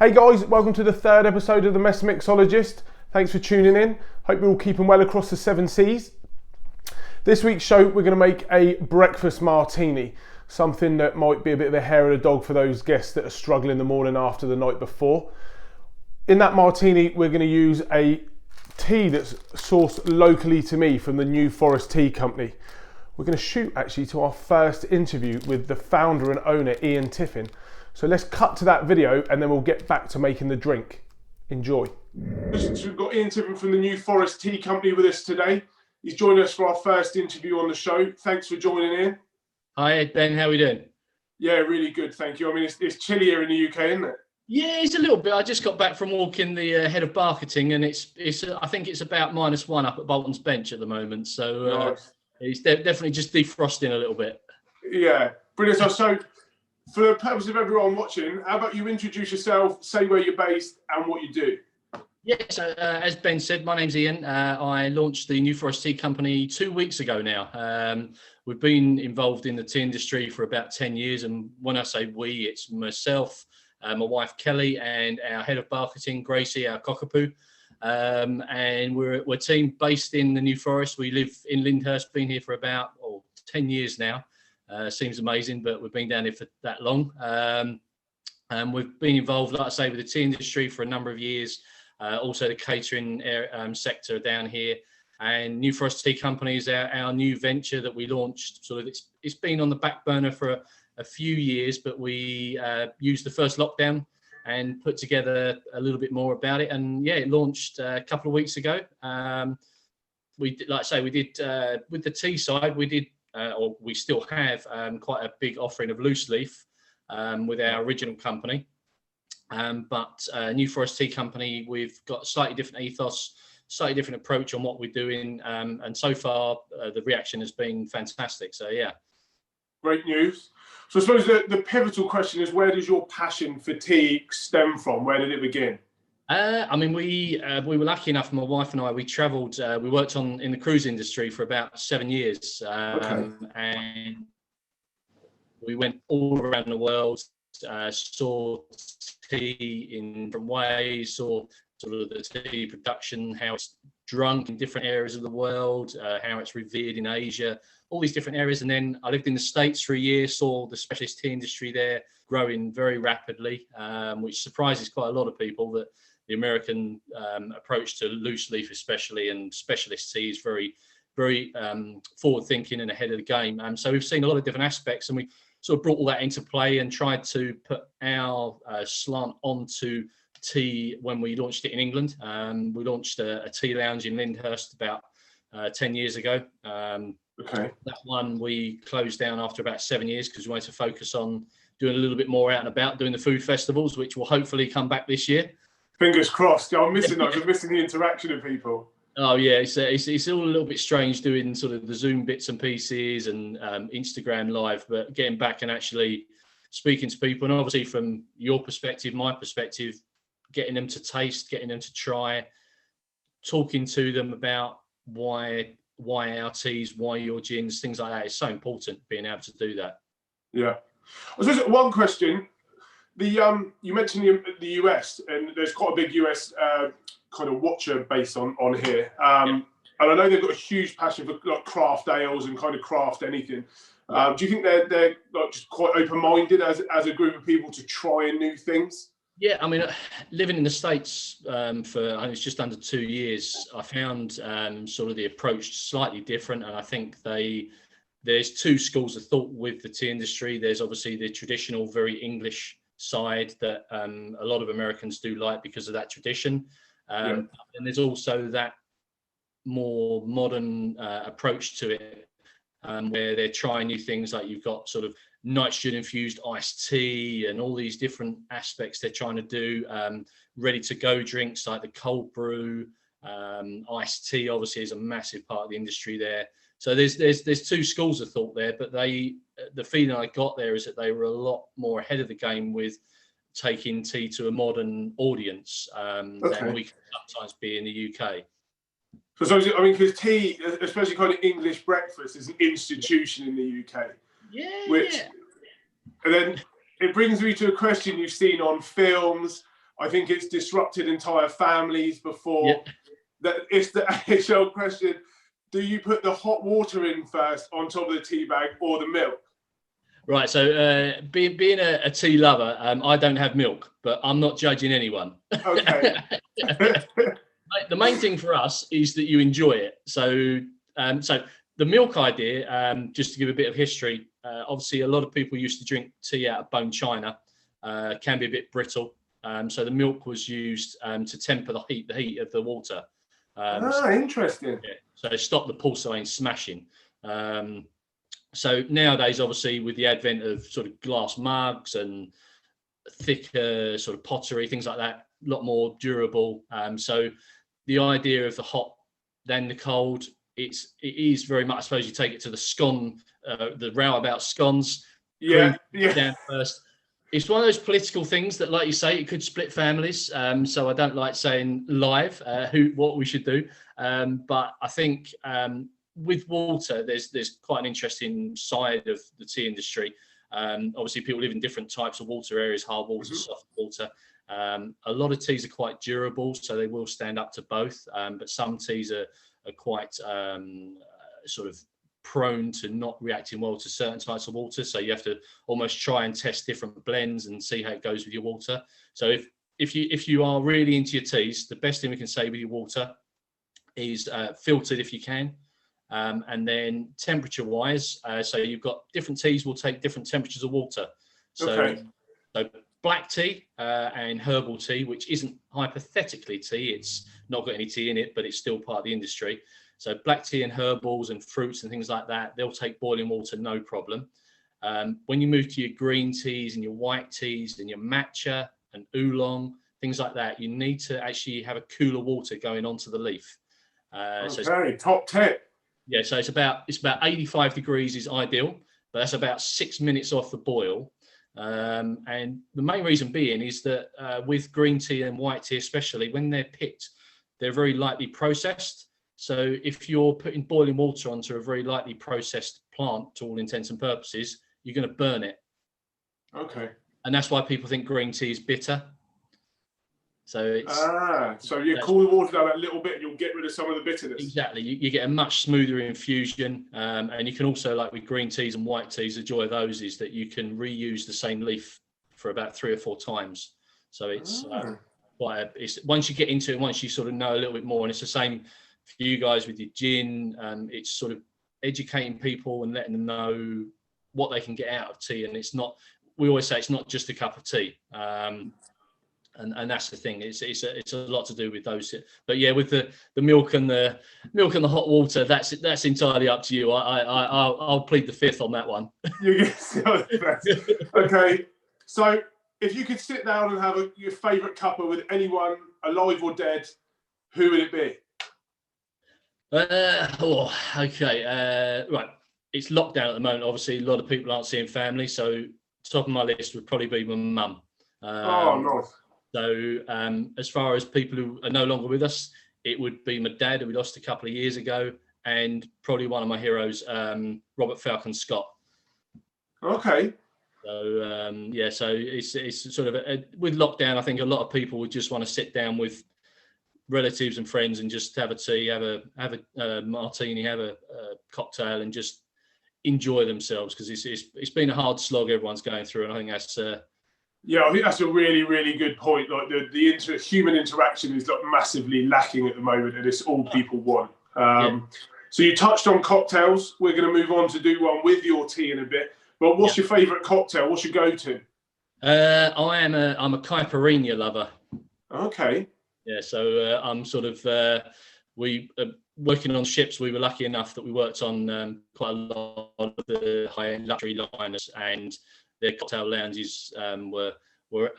Hey guys, welcome to the third episode of the Mixologist. Thanks for tuning in. Hope you're all keeping well across the 7 seas. This week's show, we're going to make a breakfast martini, something that might be a bit of a hair of the dog for those guests that are struggling the morning after the night before. In that martini, we're going to use a tea that's sourced locally to me from the New Forest Tea Company. We're going to shoot actually to our first interview with the founder and owner, Ian Tiffin. So let's cut to that video and then we'll get back to making the drink. Enjoy. So we've got Ian Tiffin from the New Forest Tea Company with us today. He's joined us for our first interview on the show. Thanks for joining in. Hi Ben, how are we doing? Yeah, really good, thank you. I mean, it's chilly here in the UK, isn't it? Yeah, it's a little bit. I just got back from walking the head of Bartending, and it's I think it's about -1 up at Bolton's Bench at the moment. So Nice. It's definitely just defrosting a little bit. Yeah, brilliant. So for the purpose of everyone watching, how about you introduce yourself, say where you're based and what you do? Yeah, so as Ben said, my name's Ian. I launched the New Forest Tea Company 2 weeks ago now. We've been involved in the tea industry for about 10 years. And when I say we, it's myself, my wife Kelly, and our head of marketing, Gracie, our cockapoo. And we're a team based in the New Forest. We live in Lyndhurst, been here for about 10 years now. Seems amazing, but we've been down here for that long. And we've been involved, like I say, with the tea industry for a number of years. Also the catering sector down here. And New Forest Tea Company is our new venture that we launched. Sort of, it's been on the back burner for a few years, but we used the first lockdown and put together a little bit more about it. And yeah, it launched a couple of weeks ago. We did, like I say, we did with the tea side, we did, or we still have quite a big offering of loose leaf with our original company. But New Forest Tea Company, we've got a slightly different ethos, slightly different approach on what we're doing. And so far, the reaction has been fantastic. So, yeah. Great news. So I suppose the pivotal question is, where does your passion for tea stem from? Where did it begin? I mean, we were lucky enough, my wife and I, we travelled, we worked in the cruise industry for about 7 years. And we went all around the world, saw tea in different ways, saw sort of the tea production, how it's drunk in different areas of the world, how it's revered in Asia, all these different areas. And then I lived in the States for a year, saw the specialist tea industry there growing very rapidly, which surprises quite a lot of people, that the American approach to loose leaf especially and specialist tea is very, very forward thinking and ahead of the game. So we've seen a lot of different aspects, and we sort of brought all that into play and tried to put our slant onto tea when we launched it in England. We launched a tea lounge in Lyndhurst about 10 years ago. That one we closed down after about 7 years because we wanted to focus on doing a little bit more out and about, doing the food festivals, which will hopefully come back this year. Fingers crossed. I'm missing that. I'm missing the interaction of people. Oh yeah, it's all a little bit strange doing sort of the Zoom bits and pieces and Instagram live, but getting back and actually speaking to people, and obviously from your perspective, my perspective, getting them to taste, getting them to try, talking to them about why our teas, why your gins, things like that is so important, being able to do that. Yeah. I suppose one question. You mentioned the US, and there's quite a big US kind of watcher base on here. And I know they've got a huge passion for like craft ales and kind of craft anything. Do you think they're like just quite open-minded as a group of people to try new things? Yeah, I mean, living in the States for I think it's just under 2 years, I found sort of the approach slightly different, and I think there's two schools of thought with the tea industry. There's obviously the traditional, very English side that a lot of Americans do like because of that tradition. And there's also that more modern approach to it, where they're trying new things, like you've got sort of nitrogen infused iced tea and all these different aspects they're trying to do. Ready to go drinks like the cold brew, iced tea obviously is a massive part of the industry there. So there's two schools of thought there, but the feeling I got there is that they were a lot more ahead of the game with taking tea to a modern audience than we can sometimes be in the UK. So I mean, because tea, especially kind of English breakfast, is an institution in the UK. Yeah. And then it brings me to a question you've seen on films. I think it's disrupted entire families before. Yeah. That it's the age-old question: do you put the hot water in first on top of the tea bag or the milk? Right. So being a tea lover, I don't have milk, but I'm not judging anyone. Okay. The main thing for us is that you enjoy it. So the milk idea, just to give a bit of history, obviously a lot of people used to drink tea out of bone china, can be a bit brittle. So the milk was used to temper the heat of the water. Interesting. Yeah, so stop the porcelain smashing. So nowadays, obviously, with the advent of sort of glass mugs and thicker sort of pottery, things like that, a lot more durable. So the idea of the hot then the cold, it is very much, I suppose you take it to the scone, the row about scones. Yeah. Down first. It's one of those political things that, like you say, it could split families. So I don't like saying live what we should do. But I think with water, there's quite an interesting side of the tea industry. Obviously, people live in different types of water areas, hard water, soft water. A lot of teas are quite durable, so they will stand up to both. But some teas are quite sort of prone to not reacting well to certain types of water. So you have to almost try and test different blends and see how it goes with your water. So if you are really into your teas, the best thing we can say with your water is filtered if you can. And then temperature wise, so you've got different teas will take different temperatures of water. So black tea and herbal tea, which isn't hypothetically tea, it's not got any tea in it, but it's still part of the industry. So black tea and herbals and fruits and things like that, they'll take boiling water, no problem. When you move to your green teas and your white teas and your matcha and oolong, things like that, you need to actually have a cooler water going onto the leaf. So top tip. Yeah, so it's about 85 degrees is ideal, but that's about 6 minutes off the boil. And the main reason being is that with green tea and white tea, especially when they're picked, they're very lightly processed. So if you're putting boiling water onto a very lightly processed plant, to all intents and purposes, you're going to burn it. Okay. And that's why people think green tea is bitter. So it's so you cool the water down a little bit, and you'll get rid of some of the bitterness. Exactly. You get a much smoother infusion, and you can also, like with green teas and white teas, the joy of those is that you can reuse the same leaf for about 3 or 4 times. So it's once you get into it, once you sort of know a little bit more, and it's the same for you guys with your gin. It's sort of educating people and letting them know what they can get out of tea, and it's not. We always say it's not just a cup of tea. And that's the thing. It's a lot to do with those. But yeah, with the milk and the hot water, that's entirely up to you. I'll plead the fifth on that one. Okay. So if you could sit down and have your favourite cuppa with anyone, alive or dead, who would it be? Okay. Right. It's lockdown at the moment. Obviously, a lot of people aren't seeing family. So top of my list would probably be my mum. Nice. So as far as people who are no longer with us, it would be my dad, who we lost a couple of years ago, and probably one of my heroes, Robert Falcon Scott. Okay. So so it's sort of with lockdown, I think a lot of people would just want to sit down with relatives and friends and just have a tea, have a martini, have a cocktail, and just enjoy themselves, because it's been a hard slog everyone's going through, and I think that's. I think that's a really, really good point. Like the human interaction is like massively lacking at the moment, and it's all people want. So you touched on cocktails. We're going to move on to do one with your tea in a bit. But what's your favourite cocktail? What's your go-to? I'm a caipirinha lover. Okay. Yeah, so I'm sort of working on ships. We were lucky enough that we worked on quite a lot of the high-end luxury liners, and their cocktail lounges were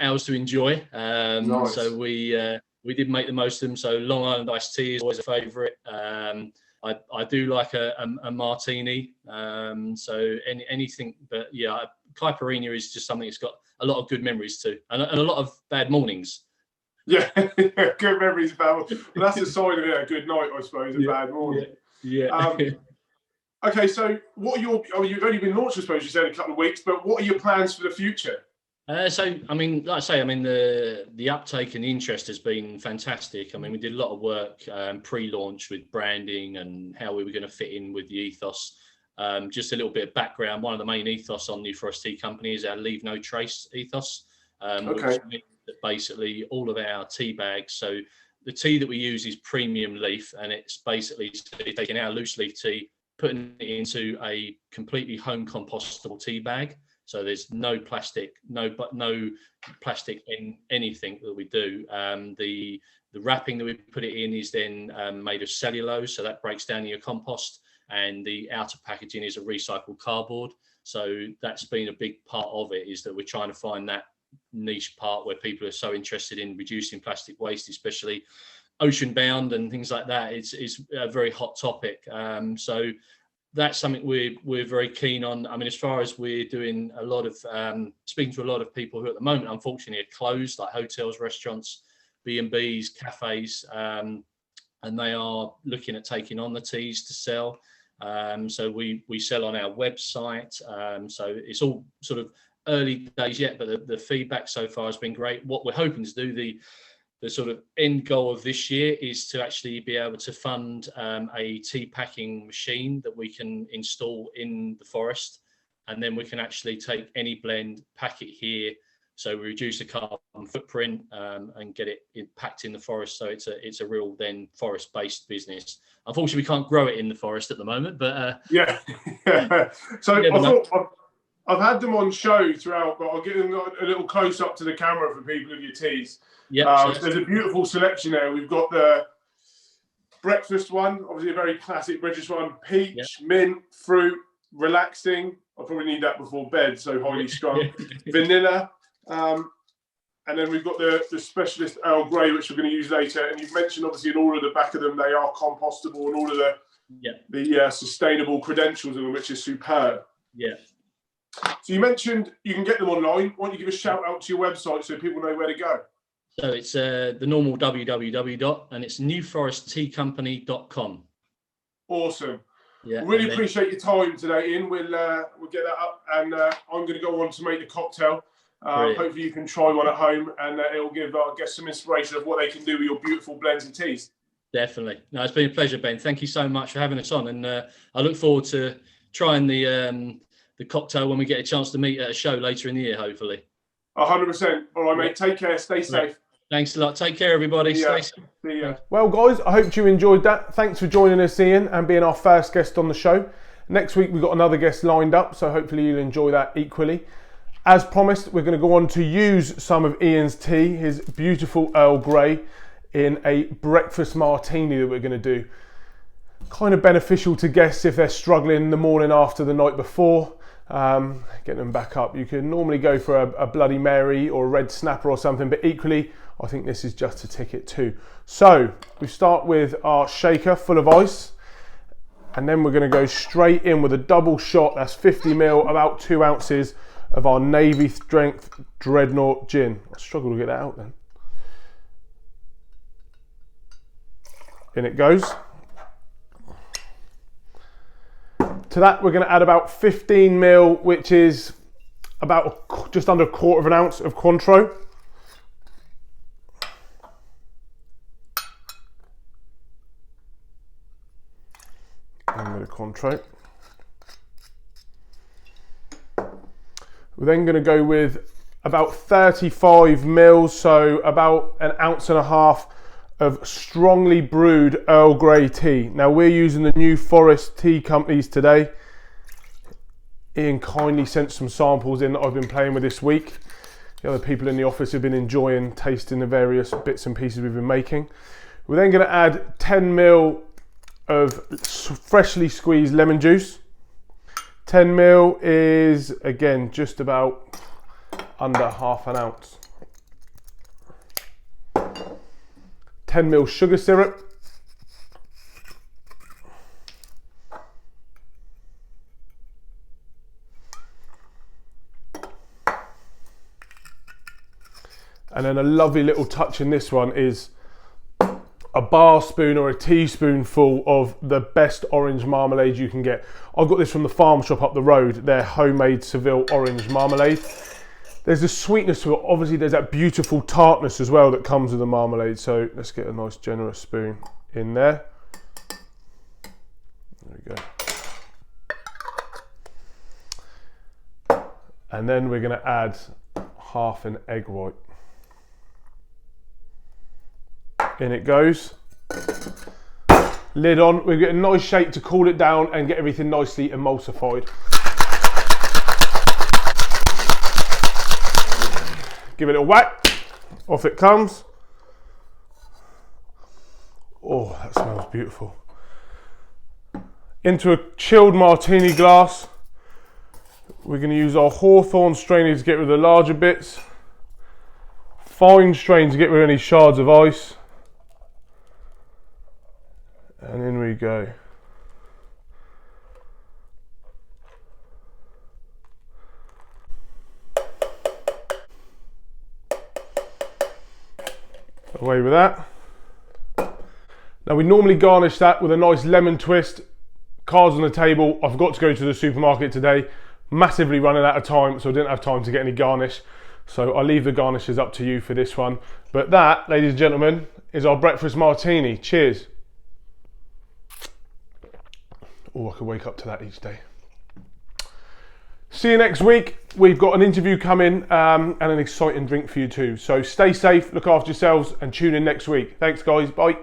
ours to enjoy. Nice. So we did make the most of them. So Long Island iced tea is always a favourite. I do like a martini. So anything, but yeah, caipirinha is just something that's got a lot of good memories too, and a lot of bad mornings. Yeah, good memories about. Well, that's a sign of a good night, I suppose. A bad morning. Yeah. Okay, so what are you've only been launched, I suppose you said, a couple of weeks, but what are your plans for the future? So, I mean, like I say, I mean, the uptake and the interest has been fantastic. I mean, we did a lot of work pre-launch with branding and how we were going to fit in with the ethos. Just a little bit of background. One of the main ethos on New Forest Tea Company is our Leave No Trace ethos, which means that basically all of our tea bags. So the tea that we use is premium leaf, and it's basically taking our loose leaf tea, putting it into a completely home compostable tea bag. So there's no plastic, no plastic in anything that we do. The wrapping that we put it in is then made of cellulose, so that breaks down in your compost, and the outer packaging is a recycled cardboard. So that's been a big part of it, is that we're trying to find that niche part where people are so interested in reducing plastic waste, especially ocean bound and things like that. It's a very hot topic. So that's something we're very keen on. I mean, as far as we're doing a lot of speaking to a lot of people who at the moment, unfortunately, are closed, like hotels, restaurants, B&Bs, cafes, and they are looking at taking on the teas to sell. So we sell on our website. So it's all sort of early days yet, but the feedback so far has been great. What we're hoping to do, the sort of end goal of this year, is to actually be able to fund a tea packing machine that we can install in the forest, and then we can actually take any blend, pack it here, so we reduce the carbon footprint and get it packed in the forest. So it's a real then forest-based business. Unfortunately, we can't grow it in the forest at the moment, but yeah. So I thought I've had them on show throughout, but I'll get them a little close up to the camera for people of your teas. Yeah, there's a beautiful selection there. We've got the breakfast one, obviously a very classic British one. Peach, mint, fruit, relaxing. I'll probably need that before bed, so highly strung. Vanilla. And then we've got the specialist Earl Grey, which we're going to use later. And you've mentioned, obviously, in all of the back of them, they are compostable and all of the sustainable credentials of them, which is superb. Yeah. So you mentioned you can get them online. Why don't you give a shout out to your website so people know where to go? So it's the normal www. and it's newforestteacompany.com. Awesome. Yeah. Really appreciate your time today, Ian. We'll get that up, and I'm going to go on to make the cocktail. Hopefully you can try one at home, and it will give our guests some inspiration of what they can do with your beautiful blends and teas. Definitely. No, it's been a pleasure, Ben. Thank you so much for having us on, and I look forward to trying the cocktail when we get a chance to meet at a show later in the year, hopefully. 100%. All right, mate. Take care. Stay safe. Thanks a lot. Take care, everybody. Stay safe. See ya. Well, guys, I hope you enjoyed that. Thanks for joining us, Ian, and being our first guest on the show. Next week, we've got another guest lined up, so hopefully you'll enjoy that equally. As promised, we're going to go on to use some of Ian's tea, his beautiful Earl Grey, in a breakfast martini that we're going to do. Kind of beneficial to guests if they're struggling the morning after the night before. Getting them back up. You can normally go for a Bloody Mary or a red snapper or something, but equally I think this is just a ticket too. So we start with our shaker full of ice, and then we're going to go straight in with a double shot. That's 50ml, about 2 ounces of our Navy Strength Dreadnought Gin. I struggle to get that out then. In it goes. To that, we're going to add about 15ml, which is about just under 1/4 ounce of Cointreau. And a bit of Cointreau. We're then going to go with about 35ml, so about 1.5 ounces of strongly brewed Earl Grey tea. Now we're using the New Forest Tea Companies today. Ian kindly sent some samples in that I've been playing with this week. The other people in the office have been enjoying tasting the various bits and pieces we've been making. We're then going to add 10ml of freshly squeezed lemon juice. 10ml is again just about under 1/2 ounce. 10ml sugar syrup. And then a lovely little touch in this one is a bar spoon or a teaspoonful of the best orange marmalade you can get. I've got this from the farm shop up the road, their homemade Seville orange marmalade. There's a sweetness to it. Obviously, there's that beautiful tartness as well that comes with the marmalade. So let's get a nice generous spoon in there. There we go. And then we're going to add half an egg white. In it goes. Lid on. We get a nice shake to cool it down and get everything nicely emulsified. Give it a whack. Off it comes. Oh, that smells beautiful. Into a chilled martini glass. We're going to use our Hawthorne strainer to get rid of the larger bits. Fine strain to get rid of any shards of ice. And in we go. Away with that. Now we normally garnish that with a nice lemon twist. Cards on the table. I forgot to go to the supermarket today. Massively running out of time, so I didn't have time to get any garnish. So I'll leave the garnishes up to you for this one. But that, ladies and gentlemen, is our breakfast martini. Cheers. Oh, I could wake up to that each day. See you next week. We've got an interview coming and an exciting drink for you too. So stay safe, look after yourselves and tune in next week. Thanks guys, bye.